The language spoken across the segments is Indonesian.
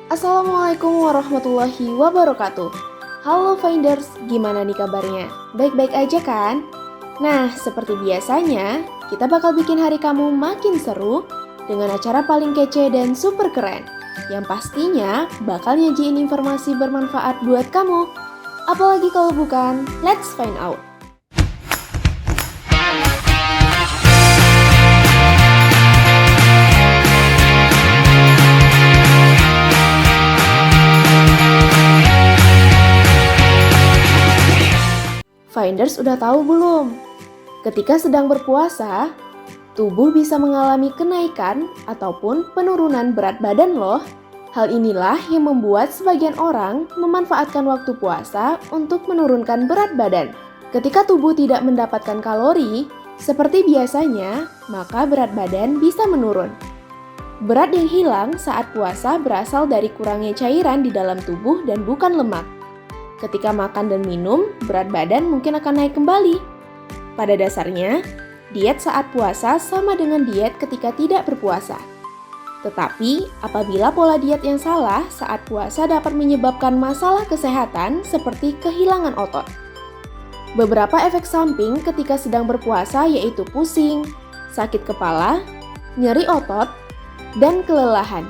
Assalamualaikum warahmatullahi wabarakatuh. Halo Finders, gimana nih kabarnya? Baik-baik aja kan? Nah, seperti biasanya, kita bakal bikin hari kamu makin seru dengan acara paling kece dan super keren, yang pastinya bakal nyajiin informasi bermanfaat buat kamu. Apalagi kalau bukan, let's find out. Finders udah tahu belum? Ketika sedang berpuasa, tubuh bisa mengalami kenaikan ataupun penurunan berat badan loh. Hal inilah yang membuat sebagian orang memanfaatkan waktu puasa untuk menurunkan berat badan. Ketika tubuh tidak mendapatkan kalori, seperti biasanya, maka berat badan bisa menurun. Berat yang hilang saat puasa berasal dari kurangnya cairan di dalam tubuh dan bukan lemak. Ketika makan dan minum, berat badan mungkin akan naik kembali. Pada dasarnya, diet saat puasa sama dengan diet ketika tidak berpuasa. Tetapi, apabila pola diet yang salah saat puasa dapat menyebabkan masalah kesehatan seperti kehilangan otot. Beberapa efek samping ketika sedang berpuasa yaitu pusing, sakit kepala, nyeri otot, dan kelelahan.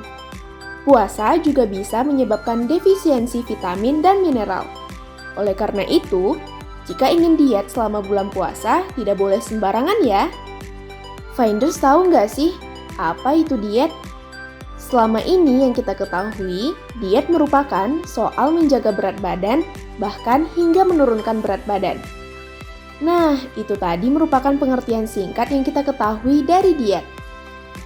Puasa juga bisa menyebabkan defisiensi vitamin dan mineral. Oleh karena itu, jika ingin diet selama bulan puasa, tidak boleh sembarangan ya. Finders tahu nggak sih, apa itu diet? Selama ini yang kita ketahui, diet merupakan soal menjaga berat badan, bahkan hingga menurunkan berat badan. Nah, itu tadi merupakan pengertian singkat yang kita ketahui dari diet.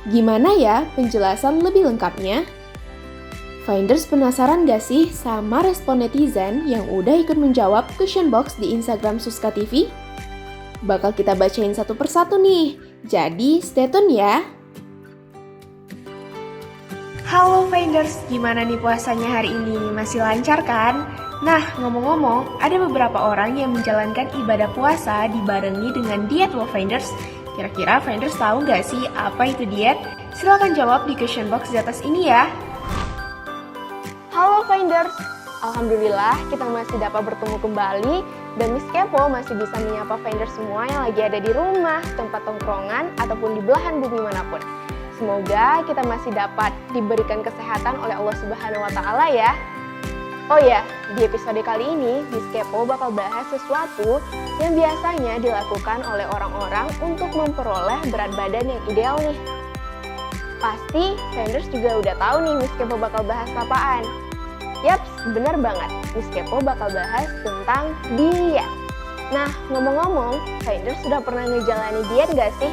Gimana ya penjelasan lebih lengkapnya? Finders penasaran gak sih sama respon netizen yang udah ikut menjawab question box di Instagram Suska TV? Bakal kita bacain satu persatu nih, jadi stay tune ya! Halo Finders, gimana nih puasanya hari ini? Masih lancar kan? Nah, ngomong-ngomong, ada beberapa orang yang menjalankan ibadah puasa dibarengi dengan diet loh Finders. Kira-kira Finders tahu gak sih apa itu diet? Silahkan jawab di question box di atas ini ya! Halo Finders, Alhamdulillah kita masih dapat bertemu kembali dan Miss Kepo masih bisa menyapa Finders semua yang lagi ada di rumah, tempat tongkrongan, ataupun di belahan bumi manapun. Semoga kita masih dapat diberikan kesehatan oleh Allah Subhanahu wa Ta'ala ya. Oh ya, di episode kali ini Miss Kepo bakal bahas sesuatu yang biasanya dilakukan oleh orang-orang untuk memperoleh berat badan yang ideal nih. Pasti Finders juga udah tahu nih Miss Kepo bakal bahas apaan. Yaps, bener banget. Miss Kepo bakal bahas tentang diet. Nah, ngomong-ngomong, Finders sudah pernah ngejalani diet gak sih?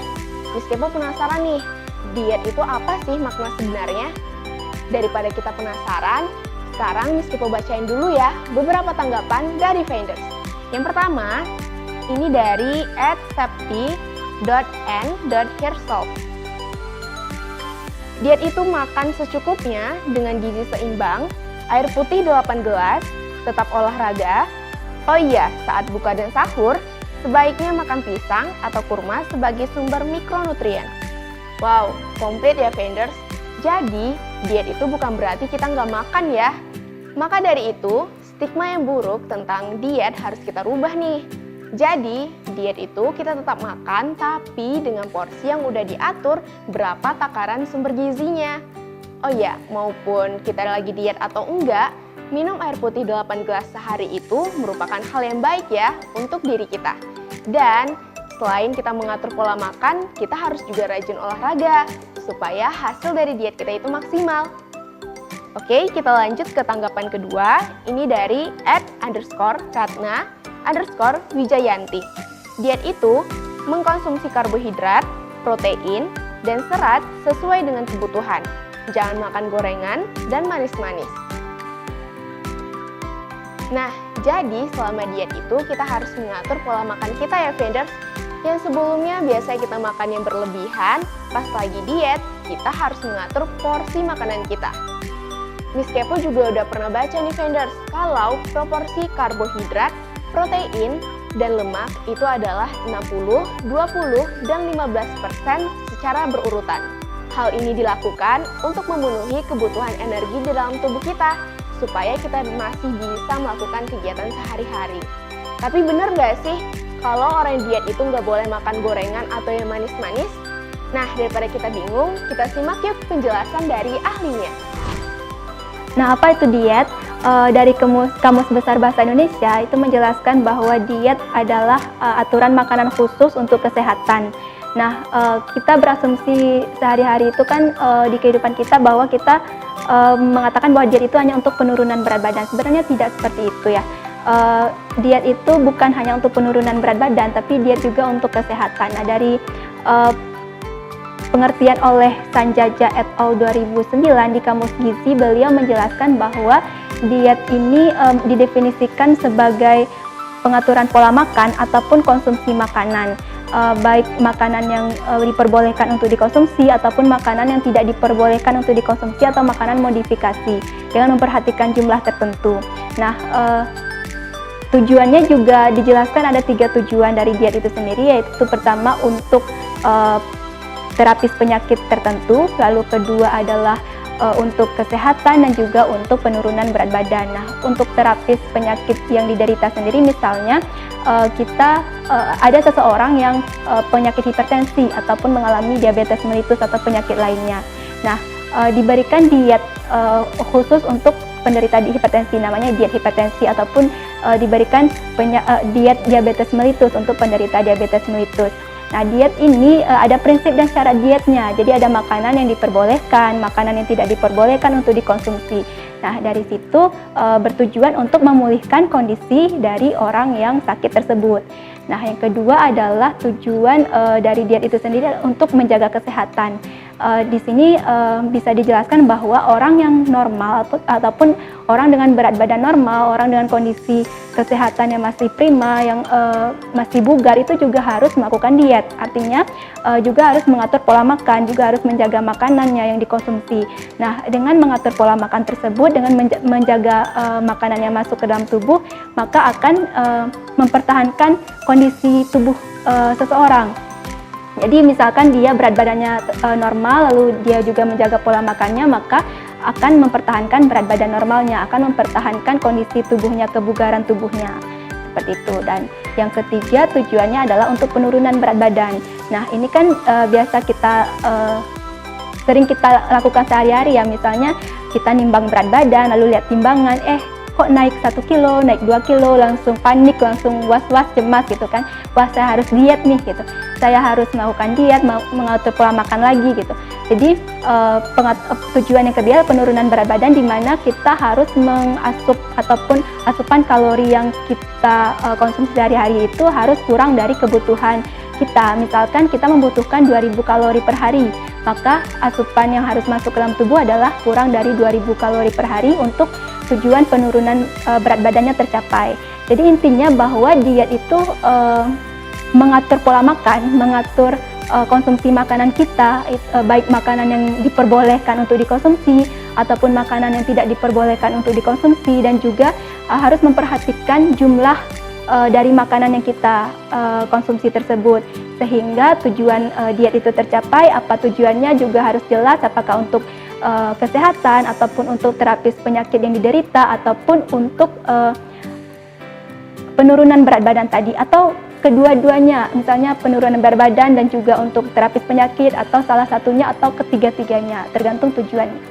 Miss Kepo penasaran nih, diet itu apa sih makna sebenarnya? Daripada kita penasaran, sekarang Miss Kepo bacain dulu ya beberapa tanggapan dari Finders. Yang pertama, ini dari @septi.n.herself. Diet itu makan secukupnya dengan gizi seimbang, air putih 8 gelas, tetap olahraga. Oh iya, saat buka dan sahur, sebaiknya makan pisang atau kurma sebagai sumber mikronutrien. Wow, komplit ya Finders. Jadi, diet itu bukan berarti kita nggak makan ya. Maka dari itu, stigma yang buruk tentang diet harus kita rubah nih. Jadi, diet itu kita tetap makan tapi dengan porsi yang udah diatur berapa takaran sumber gizinya. Oh ya, maupun kita lagi diet atau enggak, minum air putih 8 gelas sehari itu merupakan hal yang baik ya untuk diri kita. Dan selain kita mengatur pola makan, kita harus juga rajin olahraga supaya hasil dari diet kita itu maksimal. Oke, kita lanjut ke tanggapan kedua. Ini dari @_Ratna_Wijayanti. Diet itu mengkonsumsi karbohidrat, protein, dan serat sesuai dengan kebutuhan. Jangan makan gorengan dan manis-manis. Nah, jadi selama diet itu kita harus mengatur pola makan kita ya Finders. Yang sebelumnya biasa kita makan yang berlebihan, pas lagi diet, kita harus mengatur porsi makanan kita. Miss Kepo juga udah pernah baca nih Finders, kalau proporsi karbohidrat, protein, dan lemak itu adalah 60, 20, dan 15% secara berurutan. Hal ini dilakukan untuk memenuhi kebutuhan energi di dalam tubuh kita, supaya kita masih bisa melakukan kegiatan sehari-hari. Tapi bener nggak sih, kalau orang diet itu nggak boleh makan gorengan atau yang manis-manis? Nah, daripada kita bingung, kita simak yuk penjelasan dari ahlinya. Nah, apa itu diet? Dari Kamus Besar Bahasa Indonesia itu menjelaskan bahwa diet adalah aturan makanan khusus untuk kesehatan. Nah, kita berasumsi sehari-hari itu kan di kehidupan kita bahwa kita mengatakan bahwa diet itu hanya untuk penurunan berat badan. Sebenarnya tidak seperti itu ya. Diet itu bukan hanya untuk penurunan berat badan, tapi diet juga untuk kesehatan. Nah, dari pengertian oleh Sanjaja et al. 2009 di Kamus Gizi, beliau menjelaskan bahwa diet ini didefinisikan sebagai pengaturan pola makan ataupun konsumsi makanan. Baik makanan yang diperbolehkan untuk dikonsumsi ataupun makanan yang tidak diperbolehkan untuk dikonsumsi atau makanan modifikasi dengan memperhatikan jumlah tertentu. Nah, tujuannya juga dijelaskan ada 3 tujuan dari diet itu sendiri, yaitu pertama untuk terapis penyakit tertentu, lalu kedua adalah untuk kesehatan dan juga untuk penurunan berat badan. Nah, untuk terapis penyakit yang diderita sendiri, misalnya kita ada seseorang yang penyakit hipertensi ataupun mengalami diabetes mellitus atau penyakit lainnya. Nah, diberikan diet khusus untuk penderita hipertensi, namanya diet hipertensi, ataupun diberikan diet diabetes mellitus untuk penderita diabetes mellitus. Nah, diet ini ada prinsip dan syarat dietnya. Jadi ada makanan yang diperbolehkan, makanan yang tidak diperbolehkan untuk dikonsumsi. Nah, dari situ bertujuan untuk memulihkan kondisi dari orang yang sakit tersebut. Nah, yang kedua adalah tujuan dari diet itu sendiri untuk menjaga kesehatan. Di sini bisa dijelaskan bahwa orang yang normal ataupun orang dengan berat badan normal, orang dengan kondisi kesehatan yang masih prima, yang masih bugar, itu juga harus melakukan diet. Artinya juga harus mengatur pola makan, juga harus menjaga makanannya yang dikonsumsi. Nah, dengan mengatur pola makan tersebut, dengan menjaga makanan yang masuk ke dalam tubuh, maka akan mempertahankan kondisi tubuh seseorang. Jadi misalkan dia berat badannya normal, lalu dia juga menjaga pola makannya, maka akan mempertahankan berat badan normalnya, akan mempertahankan kondisi tubuhnya, kebugaran tubuhnya, seperti itu. Dan yang ketiga tujuannya adalah untuk penurunan berat badan. Nah, ini kan biasa kita sering kita lakukan sehari-hari ya, misalnya kita nimbang berat badan, lalu lihat timbangan, kok naik 1 kilo, naik 2 kilo, langsung panik, langsung was-was, cemas gitu kan. Wah, saya harus diet nih gitu. Saya harus melakukan diet, mengatur pola makan lagi gitu. Jadi tujuan yang kedua penurunan berat badan, di mana kita harus mengasup ataupun asupan kalori yang kita konsumsi sehari-hari itu harus kurang dari kebutuhan kita. Misalkan kita membutuhkan 2000 kalori per hari, maka asupan yang harus masuk ke dalam tubuh adalah kurang dari 2000 kalori per hari untuk tujuan penurunan berat badannya tercapai. Jadi intinya bahwa diet itu mengatur pola makan, mengatur konsumsi makanan kita, baik makanan yang diperbolehkan untuk dikonsumsi ataupun makanan yang tidak diperbolehkan untuk dikonsumsi, dan juga harus memperhatikan jumlah dari makanan yang kita konsumsi tersebut, sehingga tujuan diet itu tercapai. Apa tujuannya juga harus jelas, apakah untuk kesehatan ataupun untuk terapis penyakit yang diderita ataupun untuk penurunan berat badan tadi, atau kedua-duanya, misalnya penurunan berat badan dan juga untuk terapis penyakit, atau salah satunya atau ketiga-tiganya, tergantung tujuannya.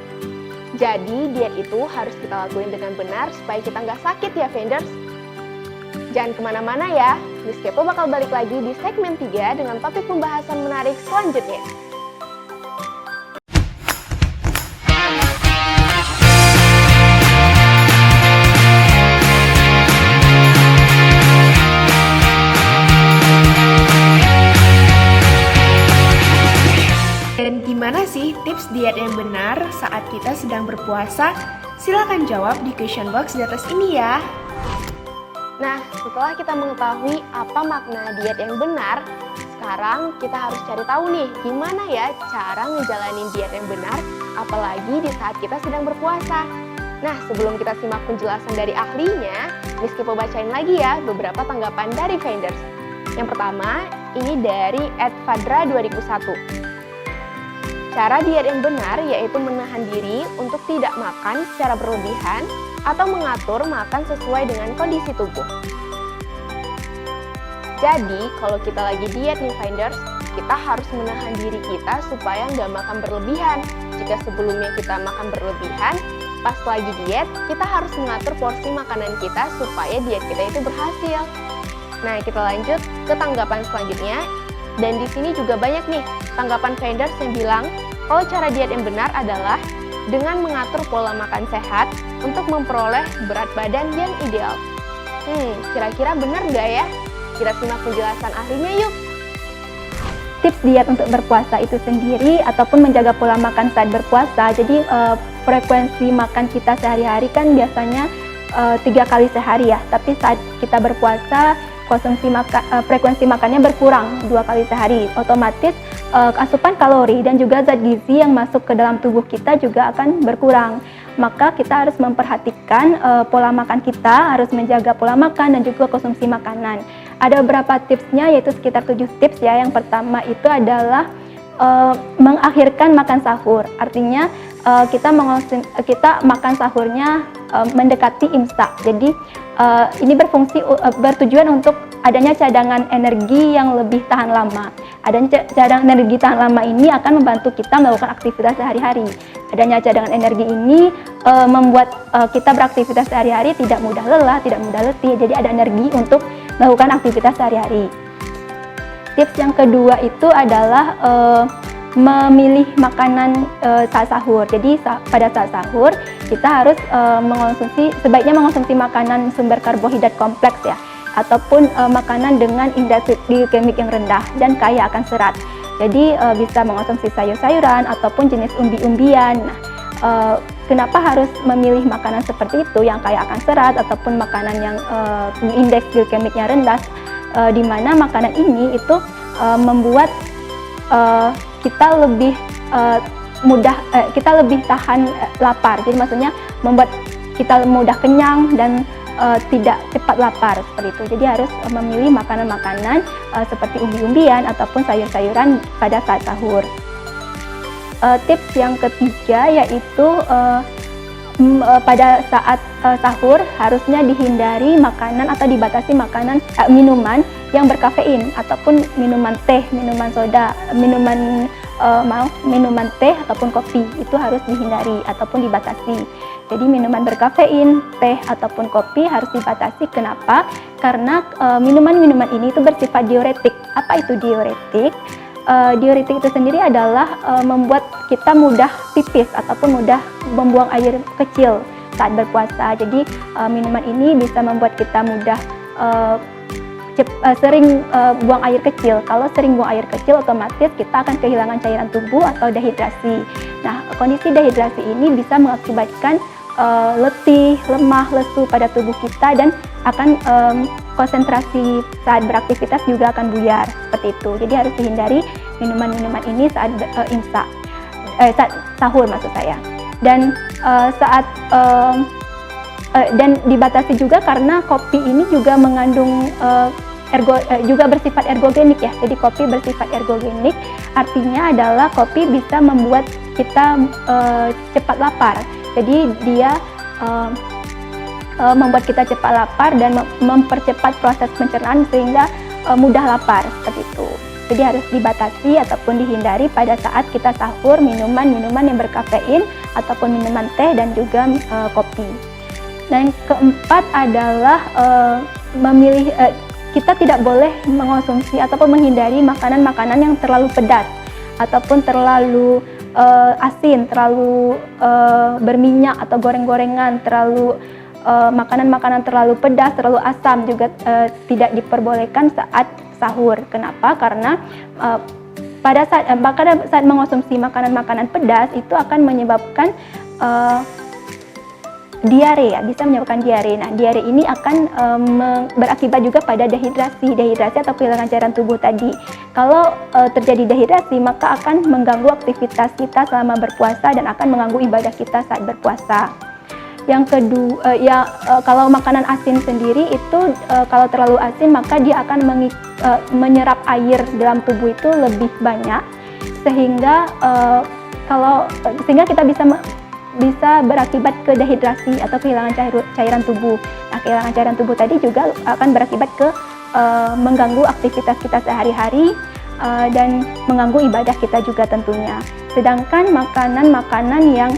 Jadi diet itu harus kita lakuin dengan benar supaya kita nggak sakit ya Fenders. Jangan kemana-mana ya, Miss Kepo bakal balik lagi di segmen 3 dengan topik pembahasan menarik selanjutnya. Dan gimana sih tips diet yang benar saat kita sedang berpuasa? Silakan jawab di question box di atas ini ya. Nah, setelah kita mengetahui apa makna diet yang benar, sekarang kita harus cari tahu nih gimana ya cara ngejalanin diet yang benar, apalagi di saat kita sedang berpuasa. Nah, sebelum kita simak penjelasan dari ahlinya, Miss Kepo bacain lagi ya beberapa tanggapan dari Finders. Yang pertama, ini dari @fadra2001. Cara diet yang benar yaitu menahan diri untuk tidak makan secara berlebihan atau mengatur makan sesuai dengan kondisi tubuh. Jadi, kalau kita lagi diet nih Finders, kita harus menahan diri kita supaya nggak makan berlebihan. Jika sebelumnya kita makan berlebihan, pas lagi diet, kita harus mengatur porsi makanan kita supaya diet kita itu berhasil. Nah, kita lanjut ke tanggapan selanjutnya. Dan di sini juga banyak nih tanggapan Finders yang bilang kalau cara diet yang benar adalah dengan mengatur pola makan sehat untuk memperoleh berat badan yang ideal. Kira-kira benar nggak ya? Kita simak penjelasan ahlinya yuk. Tips diet untuk berpuasa itu sendiri ataupun menjaga pola makan saat berpuasa. Jadi frekuensi makan kita sehari-hari kan biasanya 3 kali sehari ya. Tapi saat kita berpuasa frekuensi makannya berkurang 2 kali sehari. Otomatis asupan kalori dan juga zat gizi yang masuk ke dalam tubuh kita juga akan berkurang. Maka kita harus memperhatikan pola makan kita, harus menjaga pola makan dan juga konsumsi makanan. Ada beberapa tipsnya, yaitu sekitar 7 tips ya. Yang pertama itu adalah mengakhirkan makan sahur. Artinya kita makan sahurnya mendekati imsak. Jadi ini bertujuan untuk adanya cadangan energi yang lebih tahan lama. Adanya cadangan energi tahan lama ini akan membantu kita melakukan aktivitas sehari-hari. Adanya cadangan energi ini membuat kita beraktivitas sehari-hari tidak mudah lelah, tidak mudah letih. Jadi ada energi untuk melakukan aktivitas sehari-hari. Tips yang kedua itu adalah memilih makanan saat sahur. Jadi pada saat sahur kita harus sebaiknya mengonsumsi makanan sumber karbohidrat kompleks ya, ataupun makanan dengan indeks glikemik yang rendah dan kaya akan serat. Jadi bisa mengonsumsi sayur-sayuran ataupun jenis umbi-umbian. Nah, kenapa harus memilih makanan seperti itu yang kaya akan serat ataupun makanan yang indeks glikemiknya rendah? Di mana makanan ini itu membuat kita lebih tahan lapar. Jadi maksudnya membuat kita mudah kenyang dan tidak cepat lapar seperti itu. Jadi harus memilih makanan-makanan seperti umbi-umbian ataupun sayur-sayuran pada saat sahur. Tips yang ketiga yaitu pada saat sahur harusnya dihindari makanan atau dibatasi minuman yang berkafein ataupun minuman teh, minuman soda, minuman teh ataupun kopi itu harus dihindari ataupun dibatasi. Jadi minuman berkafein, teh ataupun kopi harus dibatasi. Kenapa? Karena minuman-minuman ini itu bersifat diuretik. Apa itu diuretik? Diuretik itu sendiri adalah membuat kita mudah pipis ataupun mudah membuang air kecil saat berpuasa. Jadi minuman ini bisa membuat kita mudah sering buang air kecil. Kalau sering buang air kecil, otomatis kita akan kehilangan cairan tubuh atau dehidrasi. Nah, kondisi dehidrasi ini bisa mengakibatkan letih, lemah, lesu pada tubuh kita dan akan konsentrasi saat beraktivitas juga akan buyar seperti itu. Jadi harus dihindari minuman-minuman ini saat saat sahur maksud saya. Dan dan dibatasi juga karena kopi ini juga mengandung juga bersifat ergogenik ya. Jadi kopi bersifat ergogenik, artinya adalah kopi bisa membuat kita cepat lapar. Jadi dia membuat kita cepat lapar dan mempercepat proses pencernaan sehingga mudah lapar seperti itu. Jadi harus dibatasi ataupun dihindari pada saat kita sahur minuman-minuman yang berkafein ataupun minuman teh dan juga kopi. Dan keempat adalah kita tidak boleh mengonsumsi ataupun menghindari makanan-makanan yang terlalu pedas ataupun terlalu asin, terlalu berminyak atau goreng-gorengan, terlalu makanan-makanan terlalu pedas, terlalu asam juga tidak diperbolehkan saat sahur. Kenapa? Karena pada saat mengonsumsi makanan-makanan pedas itu akan menyebabkan diare ya, bisa menyebabkan diare. Nah, diare ini akan berakibat juga pada dehidrasi atau kehilangan cairan tubuh tadi. Kalau terjadi dehidrasi, maka akan mengganggu aktivitas kita selama berpuasa dan akan mengganggu ibadah kita saat berpuasa. Yang kedua, kalau makanan asin sendiri itu kalau terlalu asin maka dia akan menyerap air dalam tubuh itu lebih banyak sehingga sehingga kita bisa berakibat ke dehidrasi atau kehilangan cairan tubuh. Nah, kehilangan cairan tubuh tadi juga akan berakibat ke mengganggu aktivitas kita sehari-hari dan mengganggu ibadah kita juga tentunya. Sedangkan makanan-makanan yang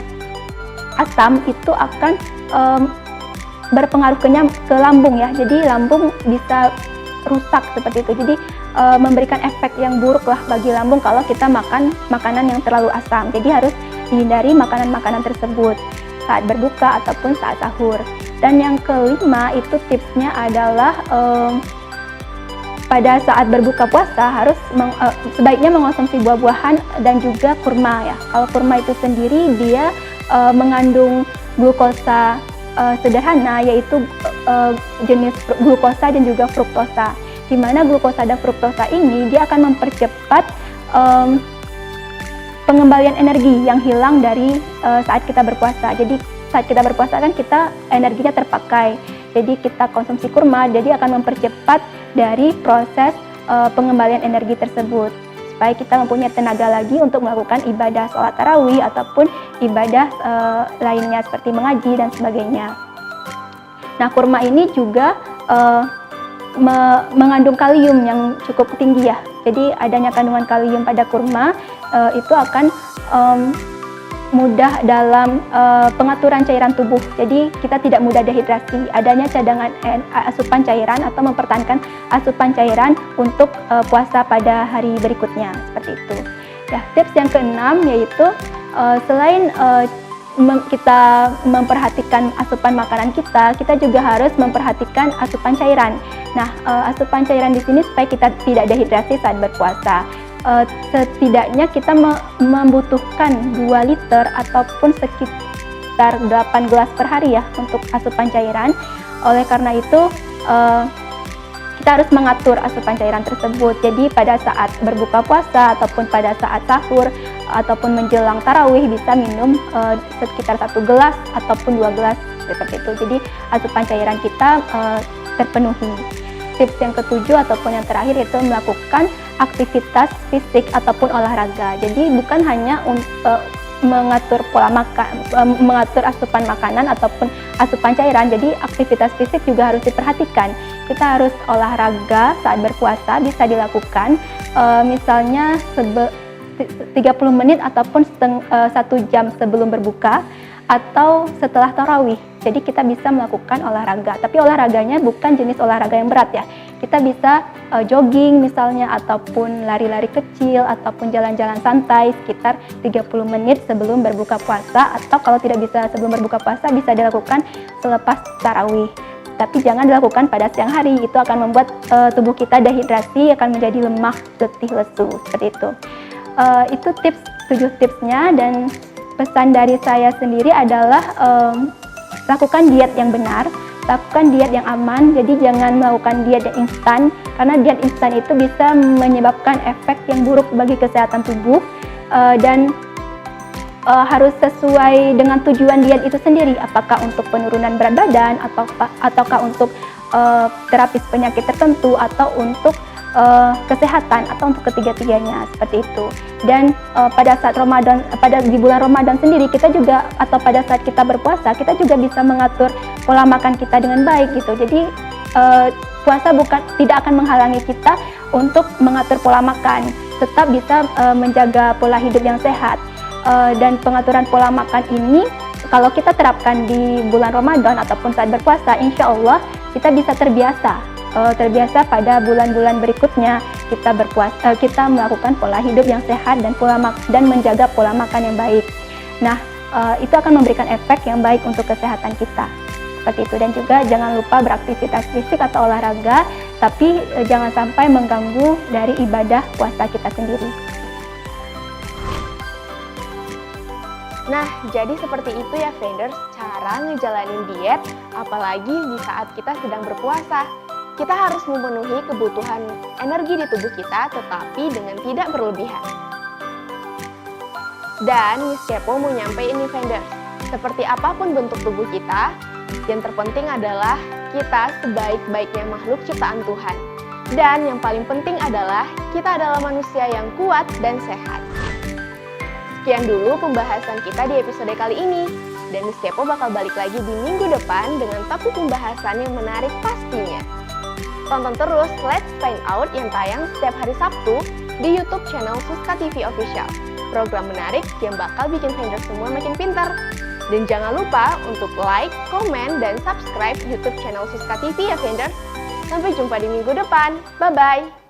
asam itu akan berpengaruh ke lambung ya. Jadi lambung bisa rusak seperti itu. Jadi memberikan efek yang buruk lah bagi lambung kalau kita makan makanan yang terlalu asam. Jadi harus dihindari makanan-makanan tersebut saat berbuka ataupun saat sahur. Dan yang kelima itu tipsnya adalah pada saat berbuka puasa harus sebaiknya mengonsumsi buah-buahan dan juga kurma ya. Kalau kurma itu sendiri dia mengandung glukosa sederhana, yaitu jenis glukosa dan juga fruktosa. Di mana glukosa dan fruktosa ini dia akan mempercepat pengembalian energi yang hilang dari saat kita berpuasa. Jadi saat kita berpuasa kan kita energinya terpakai. Jadi kita konsumsi kurma, jadi akan mempercepat dari proses pengembalian energi tersebut supaya kita mempunyai tenaga lagi untuk melakukan ibadah sholat tarawih ataupun ibadah lainnya seperti mengaji dan sebagainya. Nah, kurma ini juga mengandung kalium yang cukup tinggi ya. Jadi adanya kandungan kalium pada kurma itu akan mudah dalam pengaturan cairan tubuh. Jadi kita tidak mudah dehidrasi. Adanya cadangan asupan cairan atau mempertahankan asupan cairan untuk puasa pada hari berikutnya seperti itu. Ya, tips yang keenam yaitu selain kita memperhatikan asupan makanan kita juga harus memperhatikan asupan cairan. Nah, asupan cairan di sini supaya kita tidak dehidrasi saat berpuasa. Setidaknya kita membutuhkan 2 liter ataupun sekitar 8 gelas per hari ya untuk asupan cairan. Oleh karena itu kita harus mengatur asupan cairan tersebut. Jadi pada saat berbuka puasa ataupun pada saat sahur ataupun menjelang tarawih bisa minum sekitar 1 gelas ataupun 2 gelas seperti itu. Jadi asupan cairan kita terpenuhi. Tips yang ketujuh ataupun yang terakhir itu melakukan aktivitas fisik ataupun olahraga. Jadi bukan hanya untuk mengatur pola makan, mengatur asupan makanan ataupun asupan cairan. Jadi aktivitas fisik juga harus diperhatikan. Kita harus olahraga saat berpuasa bisa dilakukan misalnya 30 menit ataupun 1 jam sebelum berbuka atau setelah tarawih. Jadi kita bisa melakukan olahraga, tapi olahraganya bukan jenis olahraga yang berat ya. Kita bisa jogging misalnya ataupun lari-lari kecil ataupun jalan-jalan santai sekitar 30 menit sebelum berbuka puasa, atau kalau tidak bisa sebelum berbuka puasa bisa dilakukan selepas tarawih. Tapi jangan dilakukan pada siang hari, itu akan membuat tubuh kita dehidrasi, akan menjadi lemah, letih, lesu seperti itu. Itu 7 tipsnya, dan pesan dari saya sendiri adalah lakukan diet yang benar, lakukan diet yang aman. Jadi jangan melakukan diet yang instan, karena diet instan itu bisa menyebabkan efek yang buruk bagi kesehatan tubuh, dan harus sesuai dengan tujuan diet itu sendiri, apakah untuk penurunan berat badan ataukah untuk terapis penyakit tertentu atau untuk kesehatan atau untuk ketiga-tiganya seperti itu. Dan pada saat Ramadan, di bulan Ramadan sendiri kita juga, atau pada saat kita berpuasa, kita juga bisa mengatur pola makan kita dengan baik gitu. Jadi puasa tidak akan menghalangi kita untuk mengatur pola makan, tetap bisa menjaga pola hidup yang sehat. Dan pengaturan pola makan ini kalau kita terapkan di bulan Ramadan ataupun saat berpuasa, insya Allah kita bisa terbiasa pada bulan-bulan berikutnya kita berpuasa, kita melakukan pola hidup yang sehat dan menjaga pola makan yang baik. Nah, itu akan memberikan efek yang baik untuk kesehatan kita seperti itu. Dan juga jangan lupa beraktivitas fisik atau olahraga, tapi jangan sampai mengganggu dari ibadah puasa kita sendiri. Nah, jadi seperti itu ya Finders, cara ngejalanin diet, apalagi di saat kita sedang berpuasa. Kita harus memenuhi kebutuhan energi di tubuh kita, tetapi dengan tidak berlebihan. Dan Miss Kepo mau nyampein nih Finders, seperti apapun bentuk tubuh kita, yang terpenting adalah kita sebaik-baiknya makhluk ciptaan Tuhan. Dan yang paling penting adalah kita adalah manusia yang kuat dan sehat. Sekian dulu pembahasan kita di episode kali ini. Dan Miss Kepo bakal balik lagi di minggu depan dengan topik pembahasan yang menarik pastinya. Tonton terus Let's Find Out yang tayang setiap hari Sabtu di YouTube channel Suska TV Official. Program menarik yang bakal bikin vendor semua makin pintar. Dan jangan lupa untuk like, komen, dan subscribe YouTube channel Suska TV ya vendor. Sampai jumpa di minggu depan. Bye-bye!